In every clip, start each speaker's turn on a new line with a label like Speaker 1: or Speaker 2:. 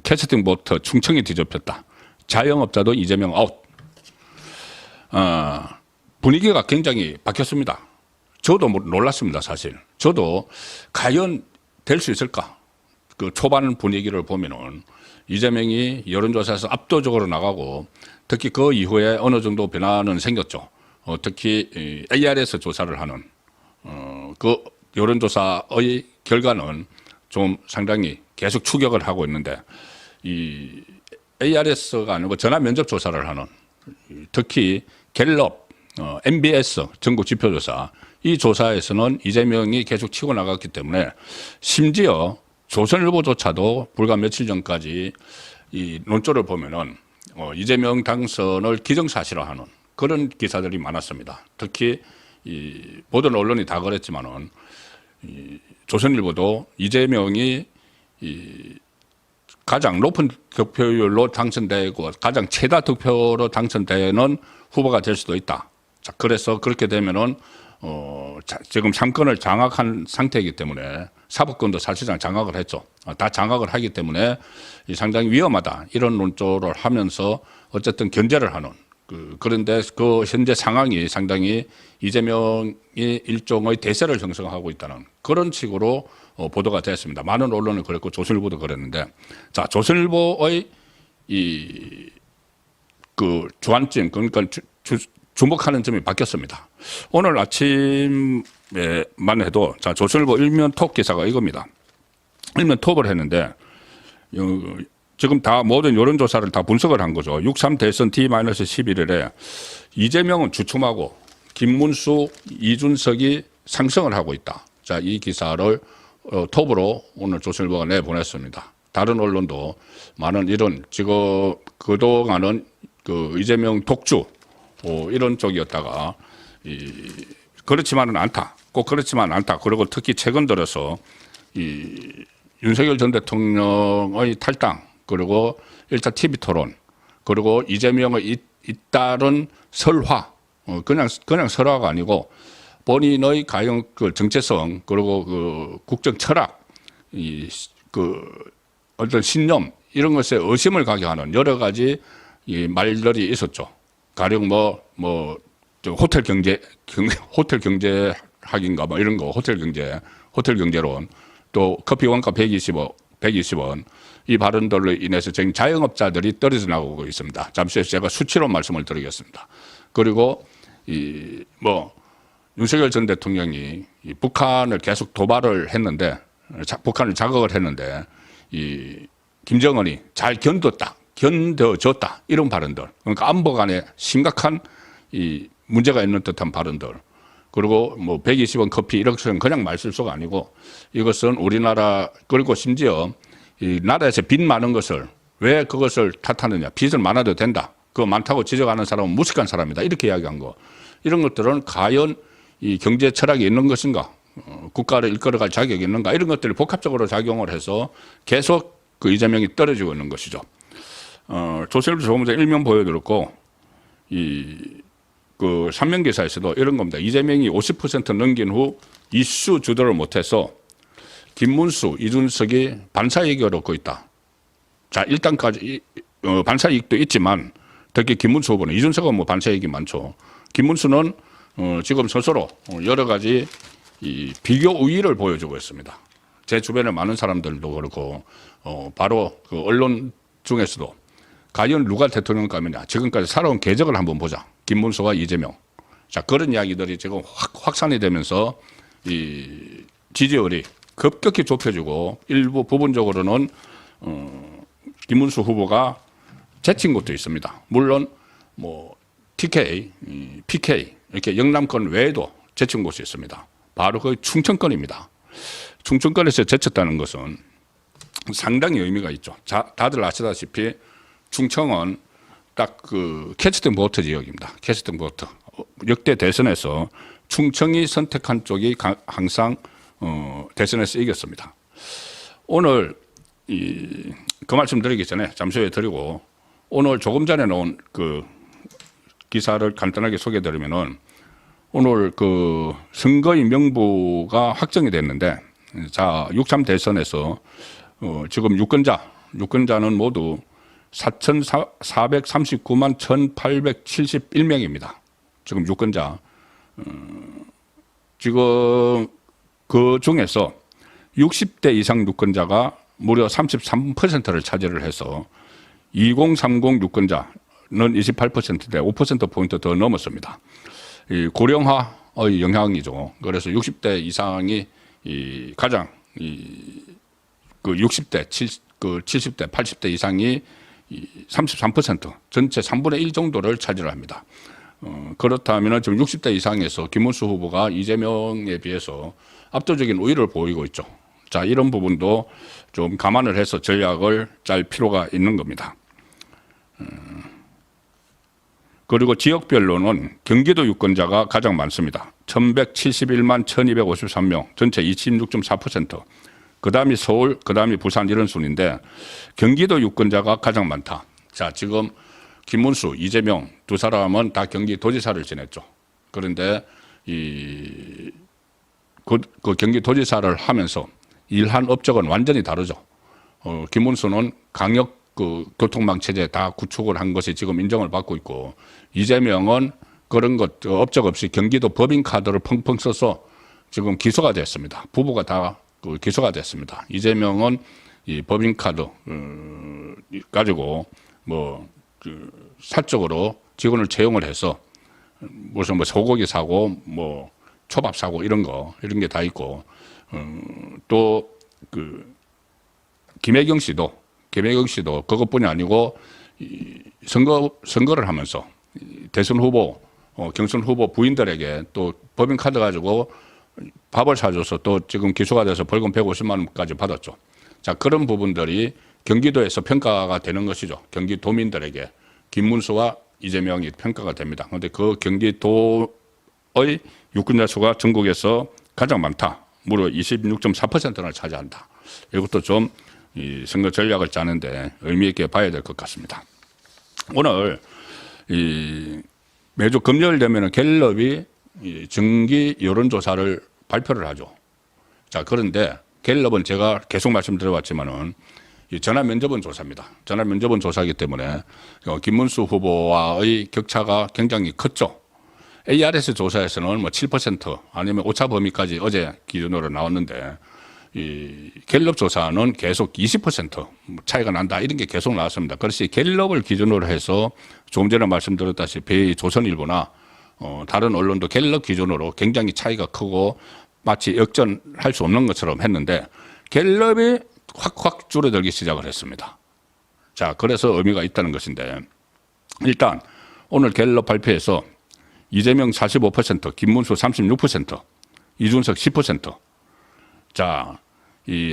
Speaker 1: 캐스팅 보트 충청이 뒤집혔다. 자영업자도 이재명 아웃. 분위기가 굉장히 바뀌었습니다. 저도 놀랐습니다, 사실. 저도 과연 될 수 있을까? 그 초반 분위기를 보면은 이재명이 여론조사에서 압도적으로 나가고 특히 그 이후에 어느 정도 변화는 생겼죠. 특히 ARS 조사를 하는 그 여론조사의 결과는 좀 상당히 계속 추격을 하고 있는데 이 ARS가 아니고 전화 면접 조사를 하는 특히 갤럽, MBS 전국 지표조사 이 조사에서는 이재명이 계속 치고 나갔기 때문에 심지어 조선일보조차도 불과 며칠 전까지 이 논조를 보면은 이재명 당선을 기정사실화하는 그런 기사들이 많았습니다. 특히 이 모든 언론이 다 그랬지만은 이 조선일보도 이재명이 이 가장 높은 득표율로 당선되고 가장 최다 득표로 당선되는 후보가 될 수도 있다. 자, 그래서 그렇게 되면은 지금 3권을 장악한 상태이기 때문에 사법권도 사실상 장악을 했죠. 다 장악을 하기 때문에 상당히 위험하다. 이런 논조를 하면서 어쨌든 견제를 하는 그런데 그 현재 상황이 상당히 이재명이 일종의 대세를 형성하고 있다는 그런 식으로 보도가 됐습니다. 많은 언론은 그랬고 조선일보도 그랬는데 자, 조선일보의 그 주안점 그러니까 주목하는 점이 바뀌었습니다. 오늘 아침에만 해도 자, 조선일보 일면 톱 기사가 이겁니다. 일면 톱을 했는데 지금 다 모든 여론조사를 다 분석을 한 거죠. 6.3 대선 T-11일에 이재명은 주춤하고 김문수, 이준석이 상승을 하고 있다. 자, 이 기사를 톱으로 오늘 조선일보가 내보냈습니다. 다른 언론도 많은 이런 지금 그동안은 그 이재명 독주 이런 쪽이었다가 그렇지만은 않다. 꼭 그렇지만 않다. 그리고 특히 최근 들어서 이 윤석열 전 대통령의 탈당 그리고 1차 TV 토론 그리고 이재명의 잇따른 설화 그냥 설화가 아니고 본인의 가용 그 정체성 그리고 그 국정 철학 그 어떤 신념 이런 것에 의심을 가게 하는 여러 가지 이 말들이 있었죠. 가령 호텔 경제학인가 뭐 이런 거 호텔 경제론 또 커피 원가 120원 이 발언들로 인해서 지금 자영업자들이 떨어져 나오고 있습니다. 잠시 후에 제가 수치로 말씀을 드리겠습니다. 그리고 윤석열 전 대통령이 북한을 계속 도발을 했는데 북한을 자극을 했는데 김정은이 잘 견뎌줬다 이런 발언들 그러니까 안보 간에 심각한 문제가 있는 듯한 발언들 그리고 120원 커피 이런 것은 그냥 말실수가 아니고 이것은 우리나라 그리고 심지어 이 나라에서 빚 많은 것을 왜 그것을 탓하느냐 빚을 많아도 된다 그거 많다고 지적하는 사람은 무식한 사람이다 이렇게 이야기한 거 이런 것들은 과연 이 경제 철학이 있는 것인가 국가를 이끌어갈 자격이 있는가 이런 것들이 복합적으로 작용을 해서 계속 그 이재명이 떨어지고 있는 것이죠. 조선일보 조금 전에 일면 보여드렸고 그 삼면 기사에서도 이런 겁니다. 이재명이 50% 넘긴 후 이슈 주도를 못해서 김문수, 이준석이 반사이익을 얻고 있다. 자, 일단까지 반사이익도 있지만 특히 김문수 후보는 이준석은 반사이익이 많죠. 김문수는 지금 스스로 여러 가지 비교 우위를 보여주고 있습니다. 제 주변에 많은 사람들도 그렇고 바로 그 언론 중에서도 과연 누가 대통령감이냐 지금까지 살아온 궤적을 한번 보자. 김문수와 이재명. 자, 그런 이야기들이 지금 확산이 되면서 이 지지율이 급격히 좁혀지고 일부 부분적으로는 김문수 후보가 제친 것도 있습니다. 물론 TK, PK 이렇게 영남권 외에도 제친 곳이 있습니다. 바로 그 충청권입니다. 충청권에서 제쳤다는 것은 상당히 의미가 있죠. 자, 다들 아시다시피 충청은 딱 그 캐스팅 보트 지역입니다. 캐스팅 보트. 역대 대선에서 충청이 선택한 쪽이 항상 대선에서 이겼습니다. 오늘 그 말씀 드리기 전에 잠시 후에 드리고 오늘 조금 전에 나온 그 기사를 간단하게 소개해 드리면은 오늘 그 선거의 명부가 확정이 됐는데 자, 6.3 대선에서 지금 유권자 유권자는 모두 4,439만 1,871명입니다. 지금 유권자. 지금 그 중에서 60대 이상 유권자가 무려 33%를 차지를 해서 2030 유권자는 28%대 5%포인트 더 넘었습니다. 이 고령화의 영향이죠. 그래서 60대 이상이 가장 그 60대, 70대, 80대 이상이 33% 전체 3분의 1 정도를 차지를 합니다. 그렇다면 지금 60대 이상에서 김문수 후보가 이재명에 비해서 압도적인 우위를 보이고 있죠. 자, 이런 부분도 좀 감안을 해서 전략을 짤 필요가 있는 겁니다. 그리고 지역별로는 경기도 유권자가 가장 많습니다. 1171만 1253명, 전체 26.4%. 그 다음이 서울, 그 다음이 부산 이런 순인데 경기도 유권자가 가장 많다. 자, 지금 김문수, 이재명 두 사람은 다 경기도지사를 지냈죠. 그런데 그 경기도지사를 하면서 일한 업적은 완전히 다르죠. 김문수는 강력 교통망 체제 다 구축을 한 것이 지금 인정을 받고 있고 이재명은 그런 것 업적 없이 경기도 법인카드를 펑펑 써서 지금 기소가 됐습니다. 부부가 다 기소가 됐습니다. 이재명은 이 법인카드 가지고 사적으로 직원을 채용을 해서 무슨 소고기 사고 초밥 사고 이런 게 다 있고 또 김혜경 씨도 그것뿐이 아니고 선거를 하면서 대선 후보, 경선 후보 부인들에게 또 법인카드 가지고 밥을 사줘서 또 지금 기소가 돼서 벌금 150만 원까지 받았죠. 자, 그런 부분들이 경기도에서 평가가 되는 것이죠. 경기도민들에게 김문수와 이재명이 평가가 됩니다. 그런데 그 경기도의 유권자 수가 전국에서 가장 많다. 무려 26.4%를 차지한다. 이것도 좀 선거 전략을 짜는데 의미 있게 봐야 될 것 같습니다. 오늘 매주 금요일 되면 갤럽이 정기 여론조사를 발표를 하죠. 자, 그런데 갤럽은 제가 계속 말씀드려왔지만은 전화 면접은 조사입니다. 전화 면접은 조사이기 때문에 김문수 후보와의 격차가 굉장히 컸죠. ARS 조사에서는 7% 아니면 오차 범위까지 어제 기준으로 나왔는데 이 갤럽 조사는 계속 20% 차이가 난다 이런 게 계속 나왔습니다. 그래서 갤럽을 기준으로 해서 조금 전에 말씀드렸다시피 조선일보나 다른 언론도 갤럽 기준으로 굉장히 차이가 크고 마치 역전할 수 없는 것처럼 했는데 갤럽이 확 줄어들기 시작을 했습니다. 자, 그래서 의미가 있다는 것인데 일단 오늘 갤럽 발표에서 이재명 45%, 김문수 36%, 이준석 10%. 자,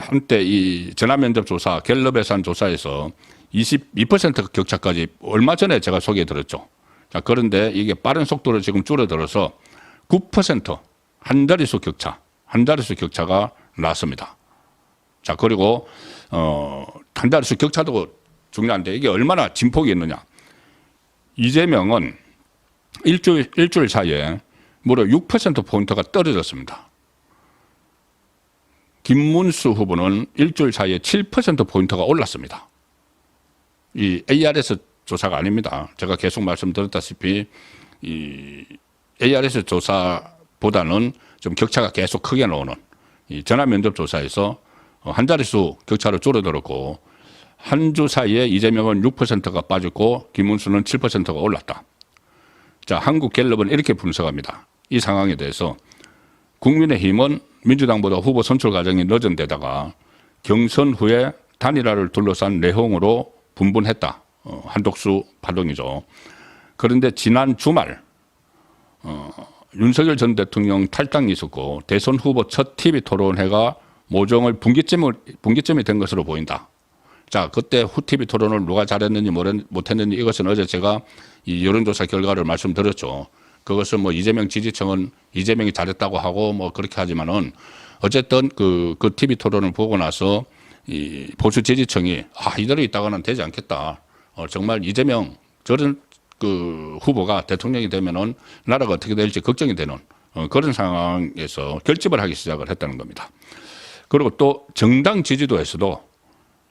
Speaker 1: 한때 전화 면접 조사, 갤럽에서 한 조사에서 22% 격차까지 얼마 전에 제가 소개해 드렸죠. 자, 그런데 이게 빠른 속도로 지금 줄어들어서 9% 한 자릿수 격차가 났습니다. 자, 그리고 한 자릿수 격차도 중요한데 이게 얼마나 진폭이 있느냐. 이재명은 일주일 사이에 무려 6%포인트가 떨어졌습니다. 김문수 후보는 일주일 사이에 7%포인트가 올랐습니다. 이 ARS 조사가 아닙니다. 제가 계속 말씀드렸다시피 이 ARS 조사보다는 좀 격차가 계속 크게 나오는 이 전화 면접 조사에서 한 자릿수 격차로 줄어들었고 한 주 사이에 이재명은 6%가 빠졌고 김문수는 7%가 올랐다. 자, 한국갤럽은 이렇게 분석합니다. 이 상황에 대해서 국민의힘은 민주당보다 후보 선출 과정이 늦은 데다가 경선 후에 단일화를 둘러싼 내홍으로 분분했다. 한독수 파동이죠. 그런데 지난 주말 윤석열 전 대통령 탈당이 있었고 대선 후보 첫 TV 토론회가 모종의 분기점이 된 것으로 보인다. 자, 그때 후 TV 토론을 누가 잘했는지 못했는지 이것은 어제 제가 이 여론조사 결과를 말씀드렸죠. 그것은 이재명 지지층은 이재명이 잘했다고 하고 그렇게 하지만은 어쨌든 그 TV 토론을 보고 나서 이 보수 지지층이 이대로 있다가는 되지 않겠다. 정말 이재명 저런 후보가 대통령이 되면은 나라가 어떻게 될지 걱정이 되는 그런 상황에서 결집을 하기 시작을 했다는 겁니다. 그리고 또 정당 지지도에서도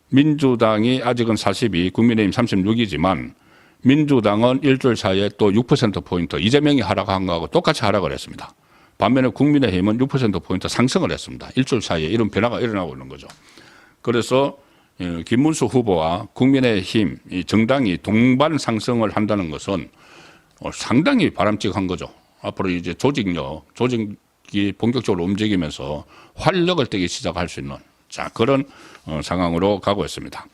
Speaker 1: 민주당이 아직은 42, 국민의힘 36이지만 민주당은 일주일 사이에 또 6%포인트 이재명이 하락한 거하고 똑같이 하락을 했습니다. 반면에 국민의힘은 6%포인트 상승을 했습니다. 일주일 사이에 이런 변화가 일어나고 있는 거죠. 그래서 김문수 후보와 국민의힘 이 정당이 동반 상승을 한다는 것은 상당히 바람직한 거죠. 앞으로 이제 조직이 본격적으로 움직이면서 활력을 떼기 시작할 수 있는 자 그런 상황으로 가고 있습니다.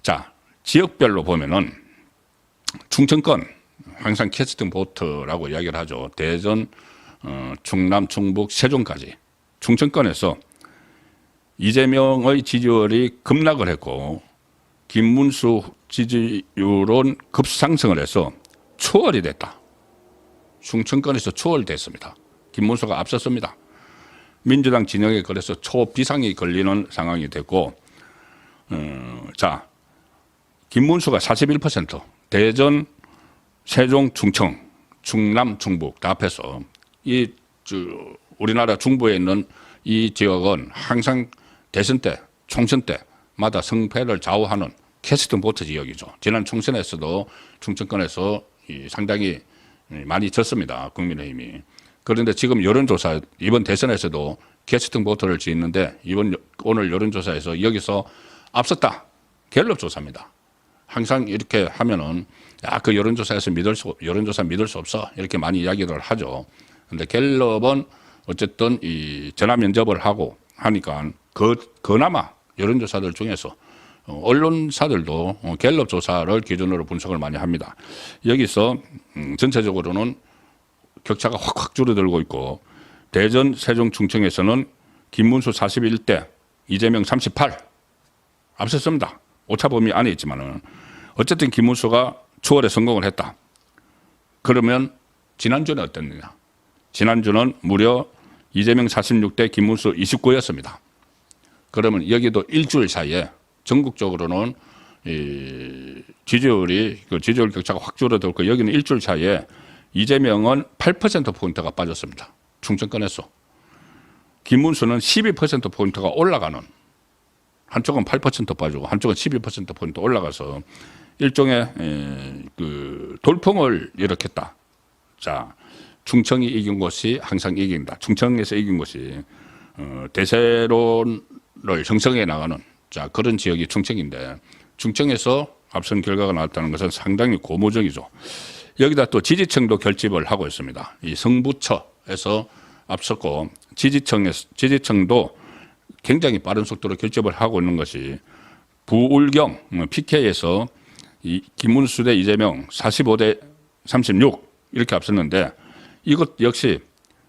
Speaker 1: 자 지역별로 보면은 충청권 항상 캐스팅 보트라고 이야기를 하죠. 대전, 충남, 충북, 세종까지 충청권에서 이재명의 지지율이 급락을 했고 김문수 지지율은 급상승을 해서 추월이 됐다. 충청권에서 추월됐습니다. 김문수가 앞섰습니다. 민주당 진영에 그래서 초비상이 걸리는 상황이 됐고 자 김문수가 41%, 대전, 세종, 충청, 충남, 충북 다 합해서 우리나라 중부에 있는 이 지역은 항상 대선 때, 총선 때마다 승패를 좌우하는 캐스팅 보트 지역이죠. 지난 총선에서도 충청권에서 상당히 많이 졌습니다. 국민의힘이. 그런데 지금 여론조사, 이번 대선에서도 캐스팅 보트를 짓는데 오늘 여론조사에서 여기서 앞섰다. 갤럽 조사입니다. 항상 이렇게 하면은 그 여론조사 믿을 수 없어 이렇게 많이 이야기를 하죠. 그런데 갤럽은 어쨌든 이 전화 면접을 하고 하니까 그나마 여론조사들 중에서 언론사들도 갤럽 조사를 기준으로 분석을 많이 합니다. 여기서 전체적으로는 격차가 확 줄어들고 있고 대전, 세종, 충청에서는 김문수 41대, 이재명 38 앞섰습니다. 오차범위 안에 있지만은 어쨌든 김문수가 추월에 성공을 했다. 그러면 지난주는 어땠느냐? 지난주는 무려 이재명 46대 김문수 29였습니다. 그러면 여기도 일주일 사이에 전국적으로는 지지율 격차가 확 줄어들고 여기는 일주일 사이에 이재명은 8%포인트가 빠졌습니다. 충청권에서. 김문수는 12%포인트가 올라가는 한쪽은 8% 빠지고 한쪽은 12%포인트 올라가서 일종의 돌풍을 일으켰다. 자, 충청이 이긴 곳이 항상 이긴다. 충청에서 이긴 곳이 대세론을 형성해 나가는 자 그런 지역이 충청인데 충청에서 앞선 결과가 나왔다는 것은 상당히 고무적이죠. 여기다 또 지지층도 결집을 하고 있습니다. 이 성부처에서 앞섰고 지지층도 굉장히 빠른 속도로 결집을 하고 있는 것이 부울경 PK에서 이 김문수 대 이재명 45대 36 이렇게 앞섰는데 이것 역시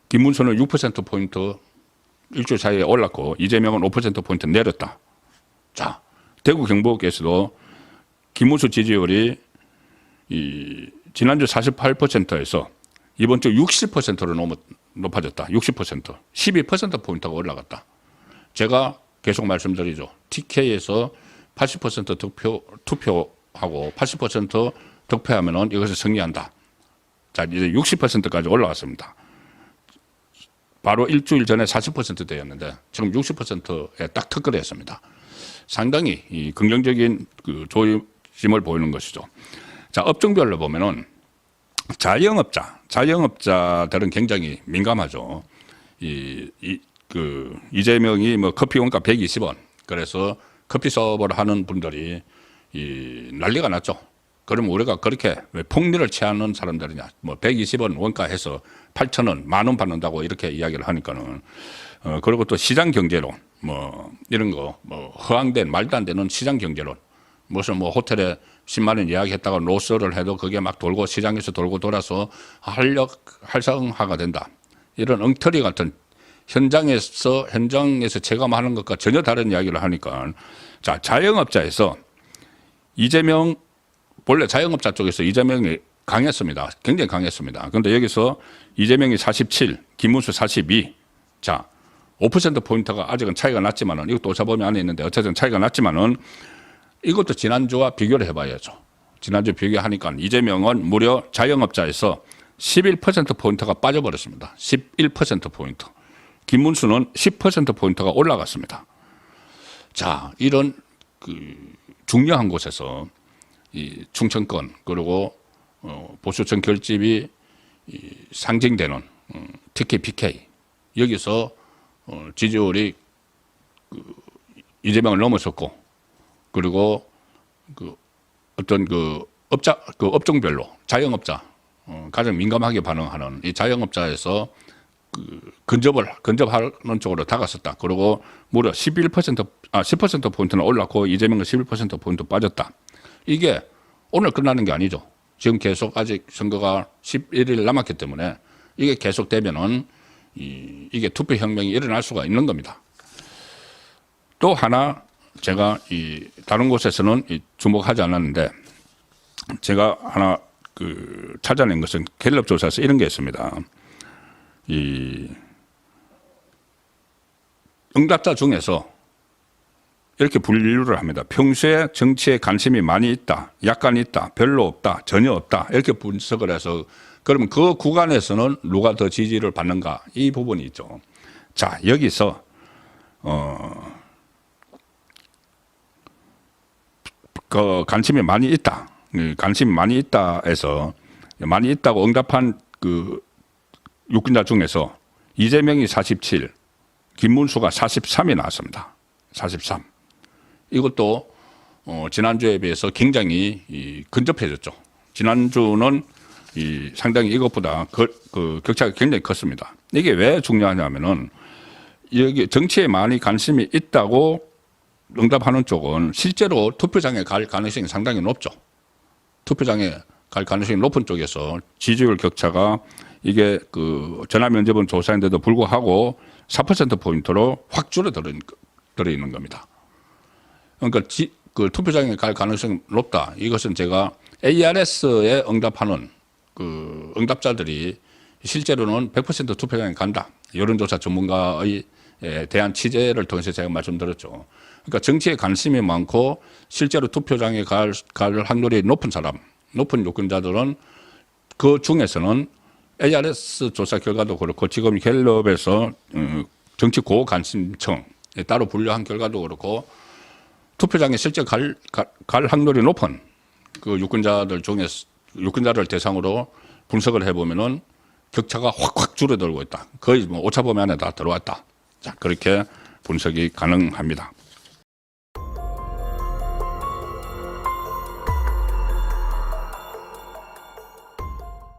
Speaker 1: 김문수는 6%포인트 일주일 사이에 올랐고 이재명은 5%포인트 내렸다. 자, 대구 경북에서도 김문수 지지율이 지난주 48%에서 이번 주 60%로 높아졌다. 60%. 12%포인트가 올라갔다. 제가 계속 말씀드리죠. TK에서 80% 투표하고 80% 득표하면 이것을 승리한다. 자, 이제 60%까지 올라왔습니다. 바로 일주일 전에 40%대였는데 지금 60%에 딱 특허를 했습니다. 상당히 이 긍정적인 조짐을 보이는 것이죠. 자, 업종별로 보면은 자영업자들은 굉장히 민감하죠. 이재명이 뭐 커피 원가 120원 그래서 커피 서버를 하는 분들이 난리가 났죠. 그럼 우리가 그렇게 왜 폭리를 취하는 사람들이냐. 뭐 120원 원가 해서 8,000원, 10,000원 받는다고 이렇게 이야기를 하니까는 그리고 또 시장 경제론 뭐 이런 거 뭐 허황된 말도 안 되는 시장 경제론 무슨 뭐 호텔에 10만 원 예약했다가 로스를 해도 그게 막 돌고 시장에서 돌고 돌아서 활성화가 된다. 이런 엉터리 같은 현장에서 체감하는 것과 전혀 다른 이야기를 하니까 자, 자영업자에서 이재명 원래 자영업자 쪽에서 이재명이 강했습니다. 굉장히 강했습니다. 그런데 여기서 이재명이 47, 김문수 42. 자, 5%포인트가 아직은 차이가 났지만은 이것도 오차범위 안에 있는데 어쨌든 차이가 났지만은 이것도 지난주와 비교를 해봐야죠. 지난주 비교하니까 이재명은 무려 자영업자에서 11%포인트가 빠져버렸습니다. 11%포인트. 김문수는 10%포인트가 올라갔습니다. 자, 이런 중요한 곳에서 이 충청권 그리고 보수층 결집이 상징되는 특히 PK 여기서 지지율이 이재명을 넘어섰고 그리고 어떤 업종별로 자영업자 가장 민감하게 반응하는 이 자영업자에서 근접하는 쪽으로 다가섰다. 그리고 무려 10%포인트는 올랐고 이재명은 11%포인트 빠졌다. 이게 오늘 끝나는 게 아니죠. 지금 계속 아직 선거가 11일 남았기 때문에 이게 계속되면은 이게 투표혁명이 일어날 수가 있는 겁니다. 또 하나 제가 다른 곳에서는 주목하지 않았는데 제가 하나 찾아낸 것은 갤럽 조사에서 이런 게 있습니다. 응답자 중에서 이렇게 분류를 합니다. 평소에 정치에 관심이 많이 있다, 약간 있다, 별로 없다, 전혀 없다 이렇게 분석을 해서 그러면 그 구간에서는 누가 더 지지를 받는가 이 부분이 있죠. 자 여기서 관심이 많이 있다, 관심이 많이 있다 해서 많이 있다고 응답한 유권자 중에서 이재명이 47, 김문수가 43이 나왔습니다. 43. 이것도 지난주에 비해서 굉장히 근접해졌죠. 지난주는 상당히 이것보다 격차가 굉장히 컸습니다. 이게 왜 중요하냐면은 여기 정치에 많이 관심이 있다고 응답하는 쪽은 실제로 투표장에 갈 가능성이 상당히 높죠. 투표장에 갈 가능성이 높은 쪽에서 지지율 격차가 이게 전화면접은 조사인데도 불구하고 4%포인트로 확 줄어들어 있는 겁니다. 그러니까 투표장에 갈 가능성이 높다. 이것은 제가 ARS에 응답하는 응답자들이 실제로는 100% 투표장에 간다. 여론조사 전문가의 대한 취재를 통해서 제가 말씀드렸죠. 그러니까 정치에 관심이 많고 실제로 투표장에 갈 확률이 높은 사람, 높은 유권자들은 그 중에서는 ARS 조사 결과도 그렇고 지금 갤럽에서 정치 고관심층 따로 분류한 결과도 그렇고 투표장에 실제 갈 확률이 높은 유권자들 중에서 유권자를 대상으로 분석을 해보면은 격차가 확 줄어들고 있다. 거의 오차범위 안에 다 들어왔다. 자, 그렇게 분석이 가능합니다.